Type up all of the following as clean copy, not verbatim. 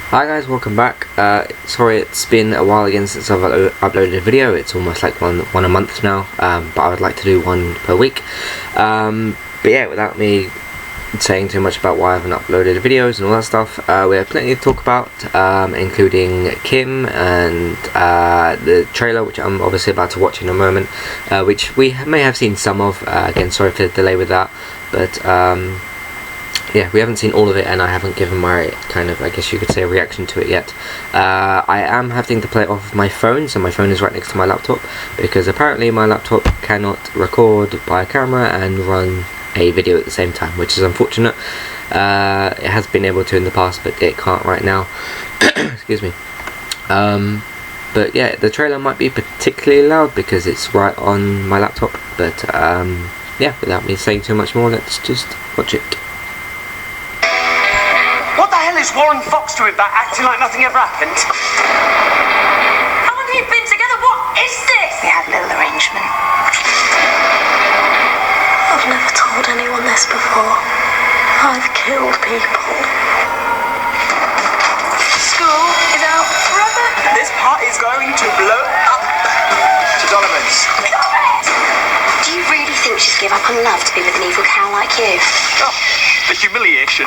Hi guys, welcome back. Sorry it's been a while again since I've uploaded a video. It's almost like one a month now, but I would like to do one per week. But yeah, without me saying too much about why I haven't uploaded videos and all that stuff, we have plenty to talk about, including Kim and the trailer, which I'm obviously about to watch in a moment, which we may have seen some of. Again, sorry for the delay with that, but yeah, we haven't seen all of it, and I haven't given my kind of, I guess you could say, a reaction to it yet. I am having to play it off of my phone, so my phone is right next to my laptop, because apparently my laptop cannot record by a camera and run a video at the same time, which is unfortunate. It has been able to in the past, but it can't right now. Excuse me. But yeah, the trailer might be particularly loud because it's right on my laptop, but yeah, without me saying too much more, let's just watch it. What the hell is Warren Fox doing back, acting like nothing ever happened? How long have you been together? What is this? We had a little arrangement. I've never told anyone this before. I've killed people. School is out forever. This party's going to blow up. To Donovan's. Do you really think she'd give up on love to be with an evil cow like you? Oh, the humiliation.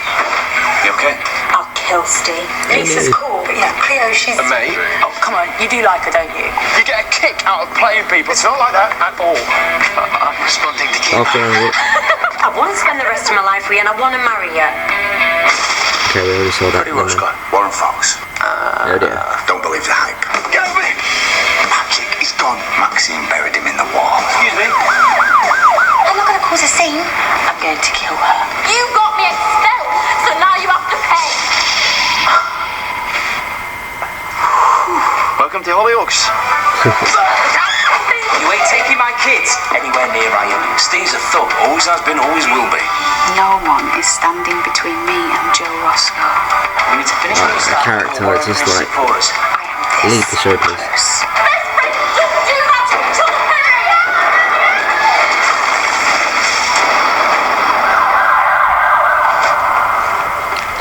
You okay? I'll kill Steve. Lisa's cool, but yeah, Cleo, she's... And me? Oh, come on, you do like her, don't you? You get a kick out of playing people. It's not like that at all. I'm responding to Kim. I want to spend the rest of my life with you, and I want to marry you. Okay, we already saw that. Pretty much gone. Warren Fox. Oh dear. Don't believe the hype. Get over it! Magic is gone. Maxine buried him in the wall. Excuse me? I'm not going to cause a scene. I'm going to kill her. You got me expelled, so now you have to pay. Welcome to Hollyoaks. You ain't taking my kids anywhere near Ryan. Steve's a thug. Always has been, always will be. No one is standing between me and Joe Roscoe. We need to finish Right, this the character is just like, I am leave the show, please. close.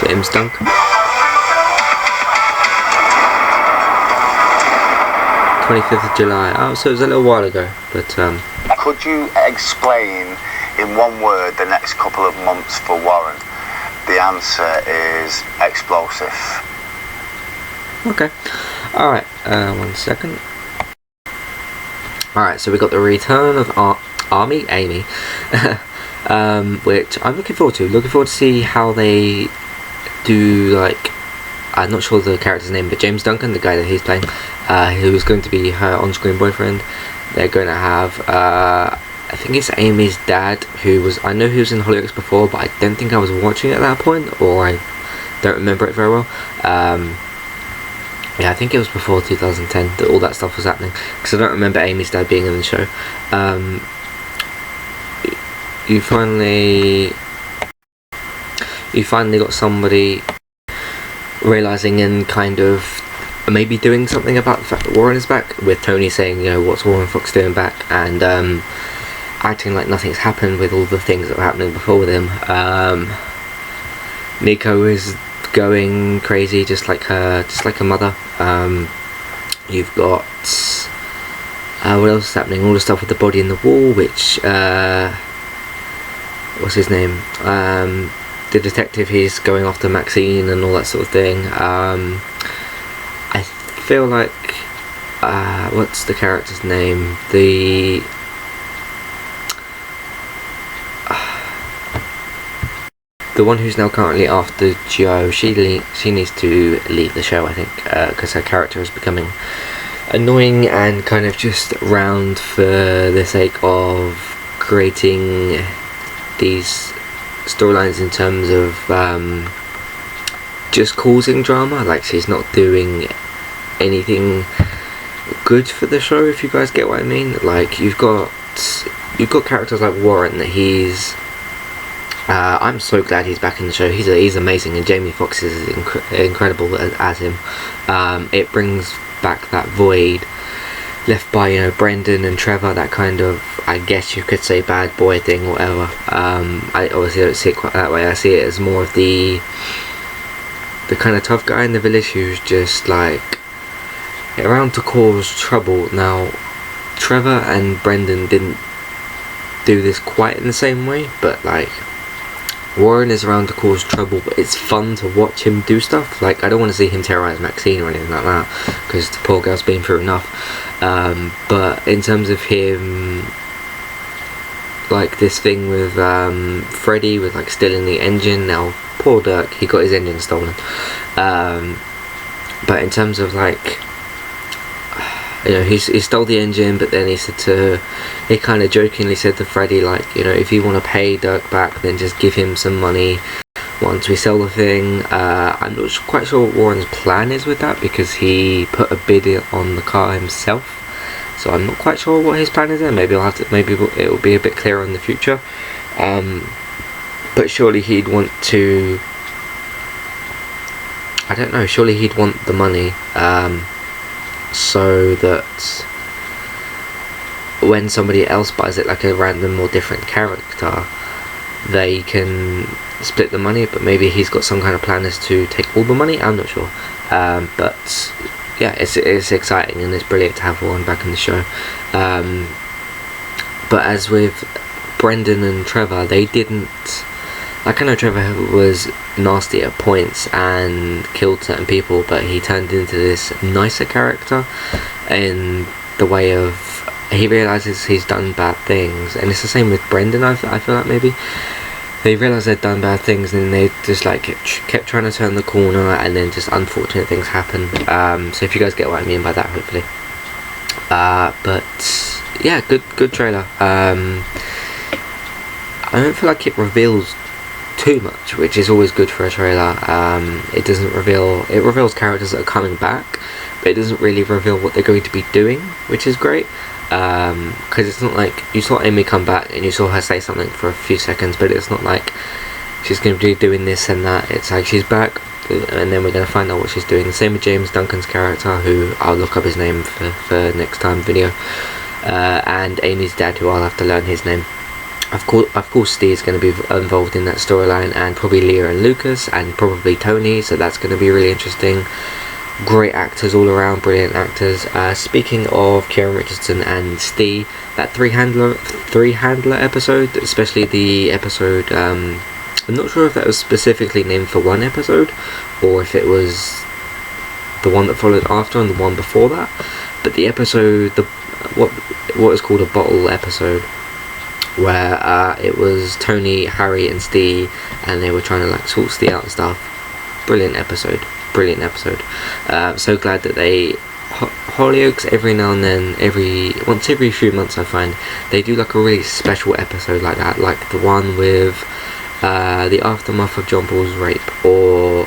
James Duncan. 25th of July. Oh, so it was a little while ago, but Could you explain in one word the next couple of months for Warren? The answer is explosive. okay. Alright, 1 second. Alright, so we got the return of Amy, which I'm looking forward to. Looking forward to see how they do, like, I'm not sure the character's name, but James Duncan, the guy that he's playing, who is going to be her on-screen boyfriend. They're going to have, I think it's Amy's dad, I know he was in Hollyoaks before, but I don't think I was watching it at that point, or I don't remember it very well. Yeah, I think it was before 2010 that all that stuff was happening, because I don't remember Amy's dad being in the show. You finally got somebody realising and kind of maybe doing something about the fact that Warren is back, with Tony saying, you know, what's Warren Fox doing back, and acting like nothing's happened with all the things that were happening before with him. Nico is going crazy, just like her mother. You've got what else is happening? All the stuff with the body in the wall, which what's his name? The detective, he's going after Maxine and all that sort of thing. I feel like what's the character's name? The one who's now currently after Joe, she needs to leave the show, I think, because her character is becoming annoying and kind of just round for the sake of creating these storylines in terms of just causing drama. Like, she's not doing anything good for the show, if you guys get what I mean. Like, you've got characters like Warren, that he's I'm so glad he's back in the show. He's amazing, and Jamie Foxx is incredible as him. It brings back that void left by, you know, Brendan and Trevor, that kind of, I guess you could say, bad boy thing, whatever. I obviously don't see it quite that way. I see it as more of the the kind of tough guy in the village who's just like around to cause trouble. Now, Trevor and Brendan didn't do this quite in the same way, but like Warren is around to cause trouble, but it's fun to watch him do stuff. Like, I don't want to see him terrorise Maxine or anything like that, because the poor girl's been through enough. But in terms of him, like this thing with Freddy, with like stealing the engine. Now, poor Dirk, he got his engine stolen. But in terms of like, you know, he stole the engine, but then he kind of jokingly said to Freddy, like, you know, if you want to pay Dirk back, then just give him some money once we sell the thing. I'm not quite sure what Warren's plan is with that, because he put a bid on the car himself, so I'm not quite sure what his plan is there. Maybe it will be a bit clearer in the future. But surely he'd want to, I don't know, surely he'd want the money, so that when somebody else buys it, like a random or different character, they can split the money. But maybe he's got some kind of plan as to take all the money, I'm not sure. But yeah, it's exciting, and it's brilliant to have Warren back in the show. But as with Brendan and Trevor, they didn't, like, I know Trevor was nasty at points and killed certain people, but he turned into this nicer character in the way of, he realises he's done bad things. And it's the same with Brendan, I feel like maybe. They realised they'd done bad things, and they just like kept trying to turn the corner, and then just unfortunate things happen. So if you guys get what I mean by that, hopefully. But yeah, good trailer. I don't feel like it reveals too much, which is always good for a trailer. It doesn't reveal, it reveals characters that are coming back, but it doesn't really reveal what they're going to be doing, which is great. Because it's not like, you saw Amy come back and you saw her say something for a few seconds, but it's not like she's going to be doing this and that. It's like she's back, and then we're going to find out what she's doing. The same with James Duncan's character, who I'll look up his name for next time video, and Amy's dad, who I'll have to learn his name. Of course Steve's going to be involved in that storyline, and probably Leah and Lucas, and probably Tony, so that's going to be really interesting. Great actors all around, brilliant actors. Speaking of Kieran Richardson and Steve, that three handler episode, especially the episode, I'm not sure if that was specifically named for one episode, or if it was the one that followed after and the one before that. But the episode, what is called a bottle episode, where it was Tony, Harry and Steve, and they were trying to like sort Steve out and stuff. Brilliant episode. So glad that they, Hollyoaks, every now and then, once every few months, I find they do like a really special episode like that, like the one with the aftermath of John Paul's rape, or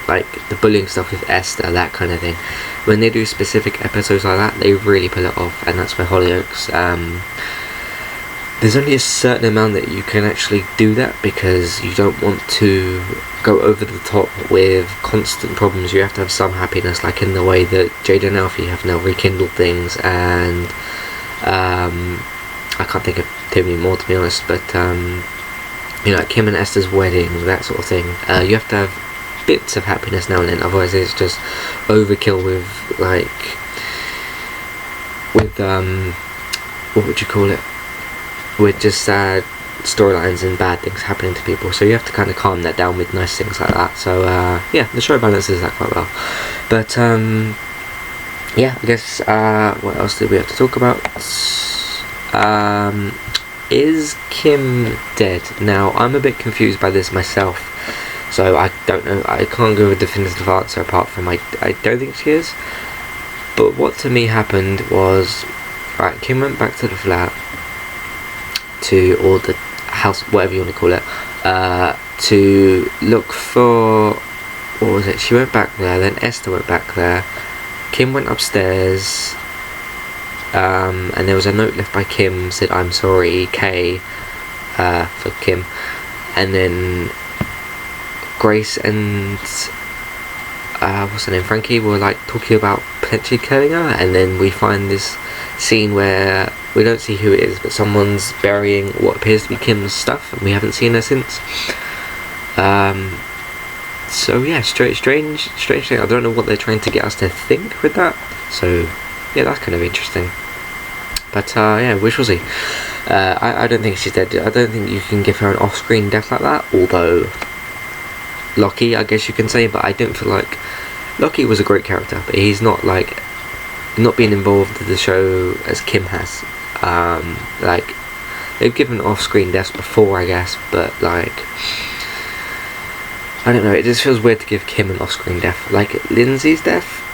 like the bullying stuff with Esther, that kind of thing. When they do specific episodes like that, they really pull it off, and that's where Hollyoaks, there's only a certain amount that you can actually do that, because you don't want to go over the top with constant problems. You have to have some happiness, like in the way that Jade and Alfie have now rekindled things, and I can't think of too many more, to be honest, but you know, like Kim and Esther's wedding, that sort of thing. You have to have bits of happiness now and then, otherwise it's just overkill with what would you call it, with just sad storylines and bad things happening to people. So you have to kind of calm that down with nice things like that. So yeah, the show balances that quite well. But yeah, I guess what else did we have to talk about? Is Kim dead? Now, I'm a bit confused by this myself, so I don't know, I can't give a definitive answer apart from I don't think she is. But what to me happened was, right, Kim went back to the flat, or the house, whatever you want to call it, to look for, what was it, she went back there, then Esther went back there, Kim went upstairs, and there was a note left by Kim, said I'm sorry Kay, for Kim, and then Grace and what's her name, Frankie, were like talking about potentially killing her, and then we find this scene where we don't see who it is, but someone's burying what appears to be Kim's stuff, and we haven't seen her since. So yeah, strange thing. I don't know what they're trying to get us to think with that. So yeah, that's kind of interesting. But yeah, we shall see. I don't think she's dead. I don't think you can give her an off-screen death like that. Although Lockie, I guess you can say, but I don't feel like Lockie was a great character, but he's not like not being involved in the show as Kim has. Like they've given off-screen deaths before, I guess, but like I don't know. It just feels weird to give Kim an off-screen death. Like Lindsay's death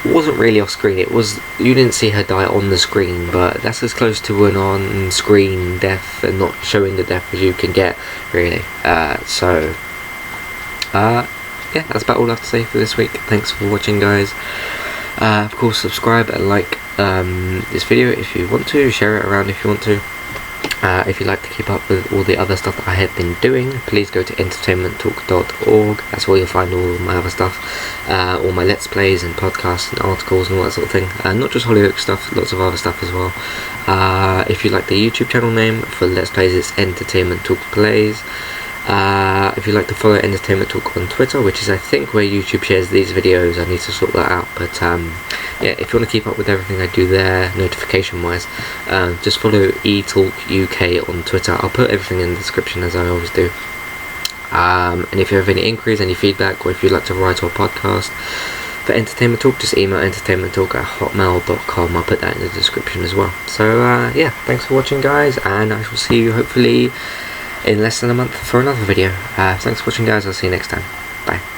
wasn't really off screen. It was, you didn't see her die on the screen, but that's as close to an on screen death and not showing the death as you can get, really. So yeah, that's about all I have to say for this week. Thanks for watching, guys. Of course, subscribe and like this video if you want to, share it around if you want to. If you'd like to keep up with all the other stuff that I have been doing, please go to entertainmenttalk.org. That's where you'll find all my other stuff, all my Let's Plays and podcasts and articles and all that sort of thing. Not just Hollyoaks stuff, lots of other stuff as well. If you like the YouTube channel name for Let's Plays, it's Entertainment Talk Plays. If you'd like to follow Entertainment Talk on Twitter, which is I think where YouTube shares these videos, I need to sort that out, but yeah, if you want to keep up with everything I do there, notification wise, just follow eTalk UK on Twitter. I'll put everything in the description as I always do. And if you have any inquiries, any feedback, or if you'd like to write our podcast for Entertainment Talk, just email entertainmenttalk@hotmail.com. I'll put that in the description as well. So yeah, thanks for watching, guys, and I shall see you hopefully in less than a month for another video. Thanks for watching, guys. I'll see you next time. Bye.